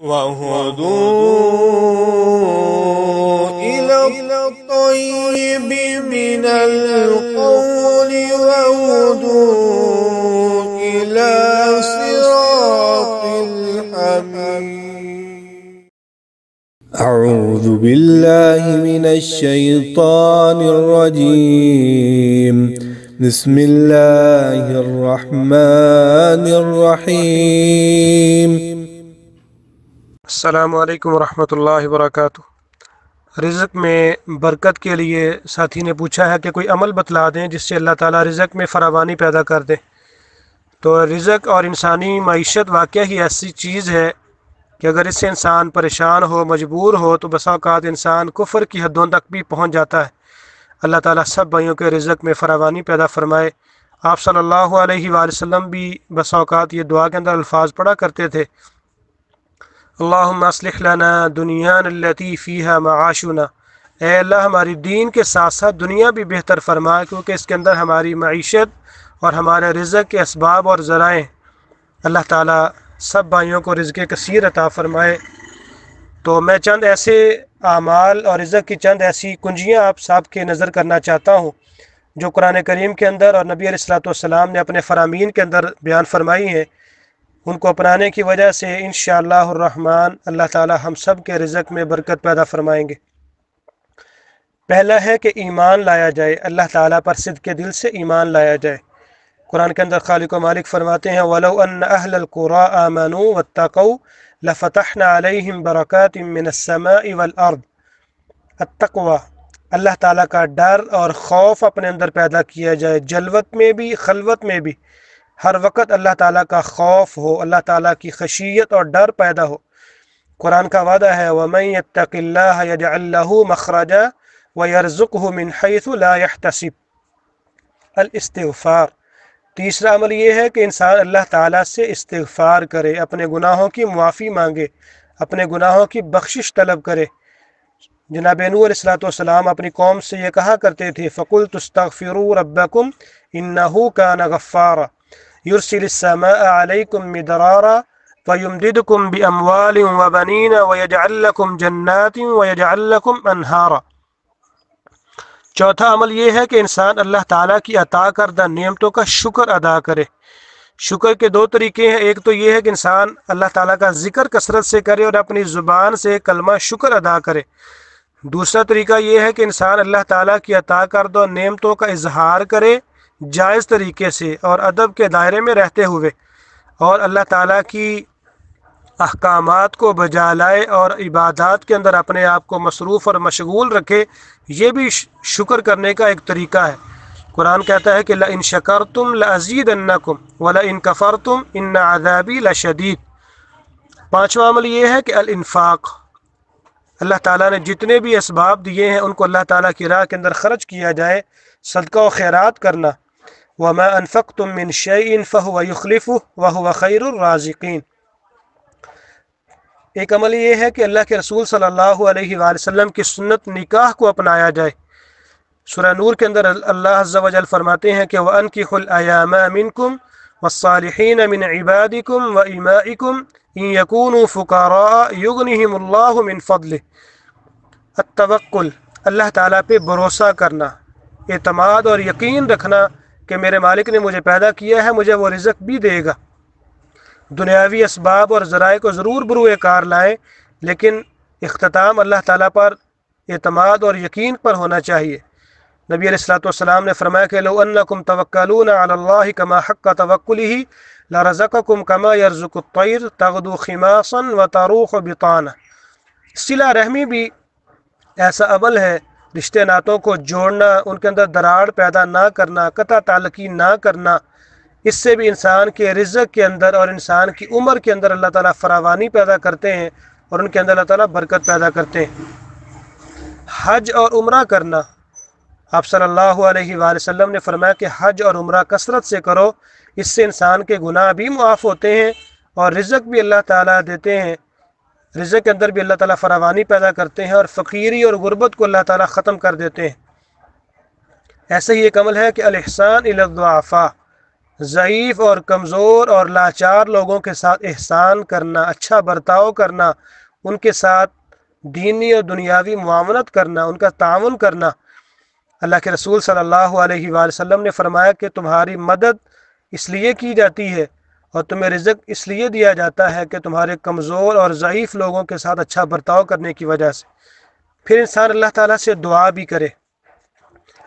وَهُدُوا إِلَى الطَّيِّبِ مِنَ الْقَوْلِ وَهُدُوا إِلَى صِرَاطِ الْحَمِيدِ. أعوذ بالله من الشيطان الرجيم. بسم الله الرحمن الرحيم. السلام علیکم ورحمۃ اللہ وبرکاتہ۔ رزق میں برکت کے لیے ساتھی نے پوچھا ہے کہ کوئی عمل بتلا دیں جس سے اللہ تعالیٰ رزق میں فراوانی پیدا کر دے۔ تو رزق اور انسانی معیشت واقعہ ہی ایسی چیز ہے کہ اگر اس سے انسان پریشان ہو، مجبور ہو، تو بسا اوقات انسان کفر کی حدوں تک بھی پہنچ جاتا ہے۔ اللہ تعالیٰ سب بھائیوں کے رزق میں فراوانی پیدا فرمائے۔ آپ صلی اللہ علیہ وآلہ وسلم بھی بسا اوقات یہ دعا کے اندر الفاظ پڑھا کرتے تھے، اللہم اصلح لنا دنیانا التی فیہا معاشنا، اے اللہ ہماری دین کے ساتھ ساتھ دنیا بھی بہتر فرما، کیونکہ اس کے اندر ہماری معیشت اور ہمارے رزق کے اسباب اور ذرائع۔ اللہ تعالیٰ سب بھائیوں کو رزق کثیر عطا فرمائے۔ تو میں چند ایسے اعمال اور رزق کی چند ایسی کنجیاں آپ سب کے نظر کرنا چاہتا ہوں جو قرآن کریم کے اندر اور نبی علیہ السلام نے اپنے فرامین کے اندر بیان فرمائی ہیں۔ ان کو اپنانے کی وجہ سے انشاءاللہ الرحمن اللہ تعالی ہم سب کے رزق میں برکت پیدا فرمائیں گے۔ پہلا ہے کہ ایمان لایا جائے، اللہ تعالیٰ پر صدق کے دل سے ایمان لایا جائے۔ قرآن کے اندر خالق و مالک فرماتے ہیں وَلَوْ أَنَّ أَهْلَ الْقُرَىٰ آمَنُوا وَاتَّقَوْا لَفَتَحْنَا عَلَيْهِمْ بَرَكَاتٍ مِّنَ السَّمَاءِ وَالْأَرْضِ۔ التقویٰ، اللہ تعالیٰ کا ڈر اور خوف اپنے اندر پیدا کیا جائے، جلوت میں بھی خلوت میں بھی ہر وقت اللہ تعالیٰ کا خوف ہو، اللہ تعالیٰ کی خشیت اور ڈر پیدا ہو۔ قرآن کا وعدہ ہے وَمَن يَتَّقِ اللَّهَ يَجْعَل لَّهُ مَخْرَجًا وَيَرْزُقْهُ مِنْ حَيْثُ لَا يَحْتَسِبُ۔ الاستغفار، تیسرا عمل یہ ہے کہ انسان اللہ تعالیٰ سے استغفار کرے، اپنے گناہوں کی معافی مانگے، اپنے گناہوں کی بخشش طلب کرے۔ جناب نوح علیہ السلام اپنی قوم سے یہ کہا کرتے تھے فَقُلْتُ اسْتَغْفِرُوا رَبَّكُمْ إِنَّهُ كَانَ غَفَّارًا يُرْسِلِ السَّمَاءَ عَلَيْكُمْ مِدْرَارًا وَيُمْدِدْكُمْ بِأَمْوَالٍ وَبَنِينَ وَيَجْعَلْ لَكُمْ جَنَّاتٍ وَيَجْعَلْ لَكُمْ أَنْهَارًا۔ چوتھا عمل یہ ہے کہ انسان اللہ تعالیٰ کی عطا کردہ نعمتوں کا شکر ادا کرے۔ شکر کے دو طریقے ہیں، ایک تو یہ ہے کہ انسان اللہ تعالیٰ کا ذکر کثرت سے کرے اور اپنی زبان سے کلمہ شکر ادا کرے۔ دوسرا طریقہ یہ ہے کہ انسان اللہ تعالیٰ کی عطا کردہ نعمتوں کا اظہار کرے جائز طریقے سے اور ادب کے دائرے میں رہتے ہوئے، اور اللہ تعالیٰ کی احکامات کو بجا لائے اور عبادات کے اندر اپنے آپ کو مصروف اور مشغول رکھے۔ یہ بھی شکر کرنے کا ایک طریقہ ہے۔ قرآن کہتا ہے کہ لَإِن شَكَرْتُمْ لَأَزِيدَنَّكُمْ وَلَإِن كَفَرْتُمْ إِنَّ عَذَابِي لَشَدِيدٌ۔ پانچواں عمل یہ ہے کہ الانفاق، اللہ تعالیٰ نے جتنے بھی اسباب دیے ہیں ان کو اللہ تعالیٰ کی راہ کے اندر خرچ کیا جائے، صدقہ و خیرات کرنا۔ وَمَا أَنفَقْتُم مِّن شَيْءٍ فَهُوَ يُخْلِفُهُ وَهُوَ خَيْرُ الرَّازِقِينَ۔ ایک عمل یہ ہے کہ اللہ کے رسول صلی اللہ علیہ وآلہ وسلم کی سنت نکاح کو اپنایا جائے۔ سورہ نور کے اندر اللہ عز و جل فرماتے ہیں کہ وَأَنكِحُوا الْأَيَامَ مِنكُمْ وَالصَّالِحِينَ مِنْ عِبَادِكُمْ وَإِمَائِكُمْ إِن يَكُونُوا فُقَرَاءَ يُغْنِهِمُ اللَّهُ مِنْ فَضْلِهِ۔ التوکل، اللہ تعالیٰ پہ بھروسہ کرنا، اعتماد اور یقین رکھنا کہ میرے مالک نے مجھے پیدا کیا ہے، مجھے وہ رزق بھی دے گا۔ دنیاوی اسباب اور ذرائع کو ضرور بروئے کار لائیں، لیکن اختتام اللہ تعالیٰ پر اعتماد اور یقین پر ہونا چاہیے۔ نبی علیہ السلام نے فرمایا کہ لو انکم توکلون علی اللہ کما حق توکلہ لرزقکم کما یرزق الطیر تغدو خماصا وتروح بطانا۔ صلہ رحمی بھی ایسا عمل ہے، رشتے ناتوں کو جوڑنا، ان کے اندر دراڑ پیدا نہ کرنا، قطع تعلقی نہ کرنا، اس سے بھی انسان کے رزق کے اندر اور انسان کی عمر کے اندر اللہ تعالیٰ فراوانی پیدا کرتے ہیں اور ان کے اندر اللہ تعالیٰ برکت پیدا کرتے ہیں۔ حج اور عمرہ کرنا، آپ صلی اللہ علیہ وآلہ وسلم نے فرمایا کہ حج اور عمرہ کثرت سے کرو، اس سے انسان کے گناہ بھی معاف ہوتے ہیں اور رزق بھی اللہ تعالیٰ دیتے ہیں، رزق کے اندر بھی اللہ تعالیٰ فراوانی پیدا کرتے ہیں اور فقیری اور غربت کو اللہ تعالیٰ ختم کر دیتے ہیں۔ ایسے ہی ایک عمل ہے کہ الاحسان الی الضعفاء، ضعیف اور کمزور اور لاچار لوگوں کے ساتھ احسان کرنا، اچھا برتاؤ کرنا، ان کے ساتھ دینی اور دنیاوی معاملت کرنا، ان کا تعاون کرنا۔ اللہ کے رسول صلی اللہ علیہ وآلہ وسلم نے فرمایا کہ تمہاری مدد اس لیے کی جاتی ہے اور تمہیں رزق اس لیے دیا جاتا ہے کہ تمہارے کمزور اور ضعیف لوگوں کے ساتھ اچھا برتاؤ کرنے کی وجہ سے۔ پھر انسان اللہ تعالیٰ سے دعا بھی کرے۔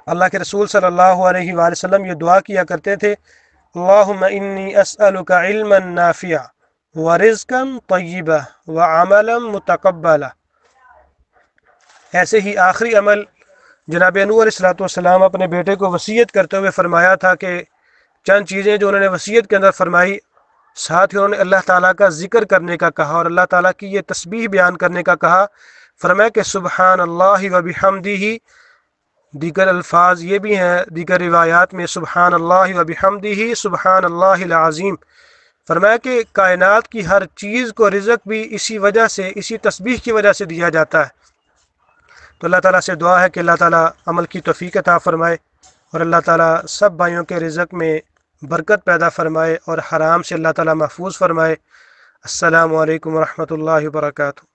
اللہ کے رسول صلی اللہ علیہ وآلہ وسلم یہ دعا کیا کرتے تھے، اللہم انی اسألک علما نافعا ورزقا طیبا وعملا متقبلا۔ ایسے ہی آخری عمل جناب نوح علیہ السلام اپنے بیٹے کو وصیت کرتے ہوئے فرمایا تھا کہ چند چیزیں جو انہوں نے وصیت کے اندر فرمائی، ساتھ ہی انہوں نے اللہ تعالیٰ کا ذکر کرنے کا کہا اور اللہ تعالیٰ کی یہ تسبیح بیان کرنے کا کہا۔ فرمایا کہ سبحان اللہ و بحمدہ، دیگر الفاظ یہ بھی ہیں دیگر روایات میں سبحان اللہ و بحمدہ سبحان اللہ العظیم۔ فرمایا کہ کائنات کی ہر چیز کو رزق بھی اسی وجہ سے، اسی تسبیح کی وجہ سے دیا جاتا ہے۔ تو اللہ تعالیٰ سے دعا ہے کہ اللہ تعالیٰ عمل کی توفیق عطا فرمائے اور اللہ تعالیٰ سب بھائیوں کے رزق میں برکت پیدا فرمائے اور حرام سے اللہ تعالیٰ محفوظ فرمائے۔ السلام علیکم ورحمۃ اللہ وبرکاتہ۔